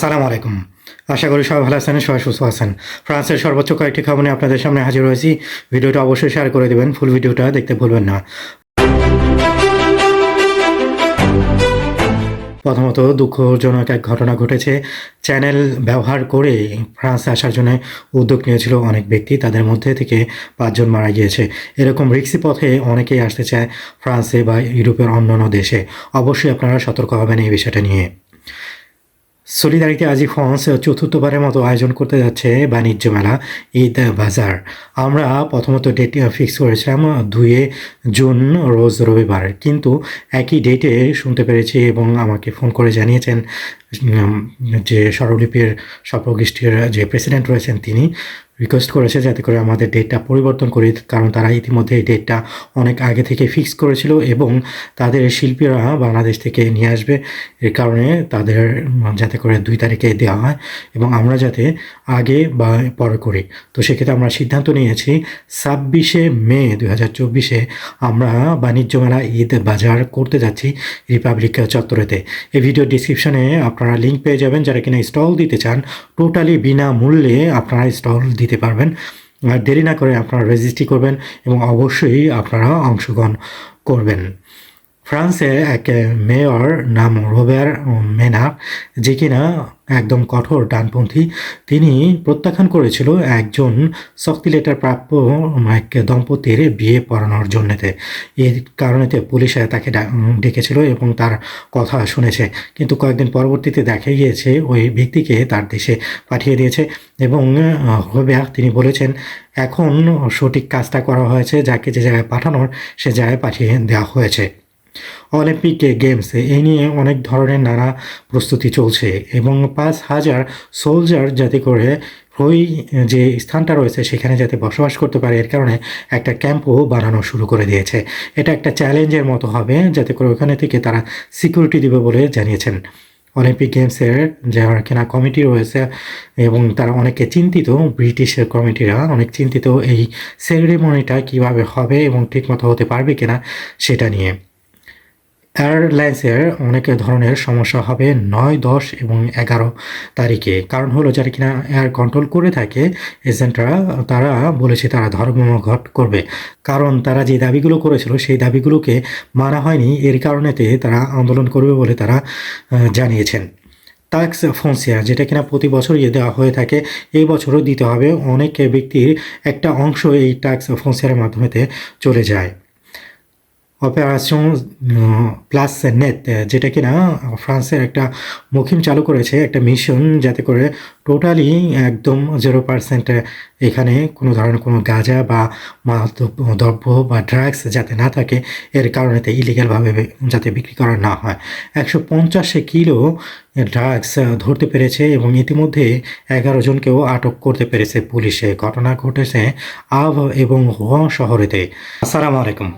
আসসালামু আলাইকুম। আশা করি সবাই ভালো আছেন, সবাই সুস্থ আছেন। ফ্রান্সের সর্বোচ্চ কয়েকটি খবর নিয়ে আপনাদের সামনে হাজির হয়েছি। ভিডিওটা অবশ্যই শেয়ার করে দেবেন, ফুল ভিডিওটা দেখতে ভুলবেন না। প্রথমত দুঃখজনক এক ঘটনা ঘটেছে। চ্যানেল ব্যবহার করে ফ্রান্সে আসার জন্য উদ্যোগ নিয়েছিল অনেক ব্যক্তি, তাদের মধ্যে থেকে ৫ জন মারা গিয়েছে। এরকম রিক্সি পথে অনেকেই আসতে চায় ফ্রান্সে বা ইউরোপের অন্যান্য দেশে। অবশ্যই আপনারা সতর্ক হবেন এই বিষয়টা নিয়ে। সলিদারিটি আজি ফ্রান্স চতুর্থবারের মতো আয়োজন করতে যাচ্ছে বাণিজ্য মেলা ঈদ বাজার। আমরা প্রথমত ডেট ফিক্স করেছিলাম ২ জুন রোজ রবিবার, কিন্তু একই ডেটে শুনতে পেরেছি এবং আমাকে ফোন করে জানিয়েছেন যে স্বরলিপির স্বল্পদৃষ্টির যে প্রেসিডেন্ট রয়েছেন তিনি রিকোয়েস্ট করেছে যাতে করে আমাদের ডেটটা পরিবর্তন করি, কারণ তারা ইতিমধ্যে এই ডেটটা অনেক আগে থেকে ফিক্স করেছিল এবং তাদের শিল্পীরা বাংলাদেশ থেকে নিয়ে আসবে। এর কারণে তাদের যাতে করে ২ তারিখে দেওয়া হয় এবং আমরা যাতে আগে বা পরে করি। তো সেক্ষেত্রে আমরা সিদ্ধান্ত নিয়েছি ২৬শে মে ২০২৪ আমরা বাণিজ্য মেলা ঈদ বাজার করতে যাচ্ছি রিপাবলিক চত্বরেতে। এই ভিডিও ডিসক্রিপশনে আপনারা লিঙ্ক পেয়ে যাবেন। যারা কিনা স্টল দিতে চান টোটালি বিনামূল্যে আপনারা স্টল দিতে পারবেন। আর দেরি না করে আপনারা রেজিস্ট্রি করবেন এবং অবশ্যই আপনারা অংশগ্রহণ করবেন। ফ্রান্সে এক মেয়র নাম রোবের মেনার, যে কিনা একদম কঠোর ডানপন্থী, তিনি প্রত্যাখ্যান করেছিল একজন শক্তিলেটার প্রাপ্য এক দম্পতির বিয়ে পড়ানোর জন্যতে। এর কারণেতে পুলিশ তাকে ডেকেছিল এবং তার কথা শুনেছে, কিন্তু কয়েকদিন পরবর্তীতে দেখা গিয়েছে ওই ব্যক্তিকে তার দেশে পাঠিয়ে দিয়েছে এবং রোবের তিনি বলেছেন এখন সঠিক কাজটা করা হয়েছে, যাকে যে জায়গায় পাঠানোর সে জায়গায় পাঠিয়ে দেওয়া হয়েছে। অলিম্পিক গেমসে এই নিয়ে অনেক ধরনের নানা প্রস্তুতি চলছে এবং ৫,০০০ সোলজার যাতে করে ওই যে স্থানটা রয়েছে সেখানে যাতে বসবাস করতে পারে, এর কারণে একটা ক্যাম্পও বানানো শুরু করে দিয়েছে। এটা একটা চ্যালেঞ্জের মতো হবে যাতে করে ওখানে থেকে তারা সিকিউরিটি দেবে বলে জানিয়েছেন। অলিম্পিক গেমসের যারা কিনা কমিটি রয়েছে এবং তারা অনেকে চিন্তিত, ব্রিটিশের কমিটিরা অনেক চিন্তিত এই সেরিমনিটা কীভাবে হবে এবং ঠিকমতো হতে পারবে কিনা সেটা নিয়ে। এয়ারলাইন্সের অনেক ধরনের সমস্যা হবে ৯, ১০ এবং ১১ তারিখে। কারণ হলো যারা কিনা এয়ার কন্ট্রোল করে থাকে এজেন্টরা, তারা বলেছে তারা ধর্মঘট করবে, কারণ তারা যে দাবিগুলো করেছিল সেই দাবিগুলোকে মানা হয়নি। এর কারণেতে তারা আন্দোলন করবে বলে তারা জানিয়েছেন। ট্যাক্স ফোনসিয়া যেটা কিনা প্রতি বছরই দেওয়া হয়ে থাকে, এই বছরও দিতে হবে। অনেক ব্যক্তির একটা অংশ এই ট্যাক্স ফোনসিয়ার মাধ্যমেতে চলে যায়। অপারেশন প্লাস নেট যেটা কিনা ফ্রান্সের একটা মুহিম চালু করেছে, একটা মিশন, যাতে করে টোটালি একদম 0% এখানে কোনো ধরনের কোনো গাঁজা বা দ্রব্য বা ড্রাগস যাতে না থাকে, এর কারণেতে ইলিগালভাবে যাতে বিক্রি করা না হয়। ১৫০ কিলো ড্রাগস ধরতে পেরেছে এবং ইতিমধ্যে ১১ জনকেও আটক করতে পেরেছে পুলিশে। ঘটনা ঘটেছে আভ এবং হোয়া শহরেতে। আসসালামু আলাইকুম।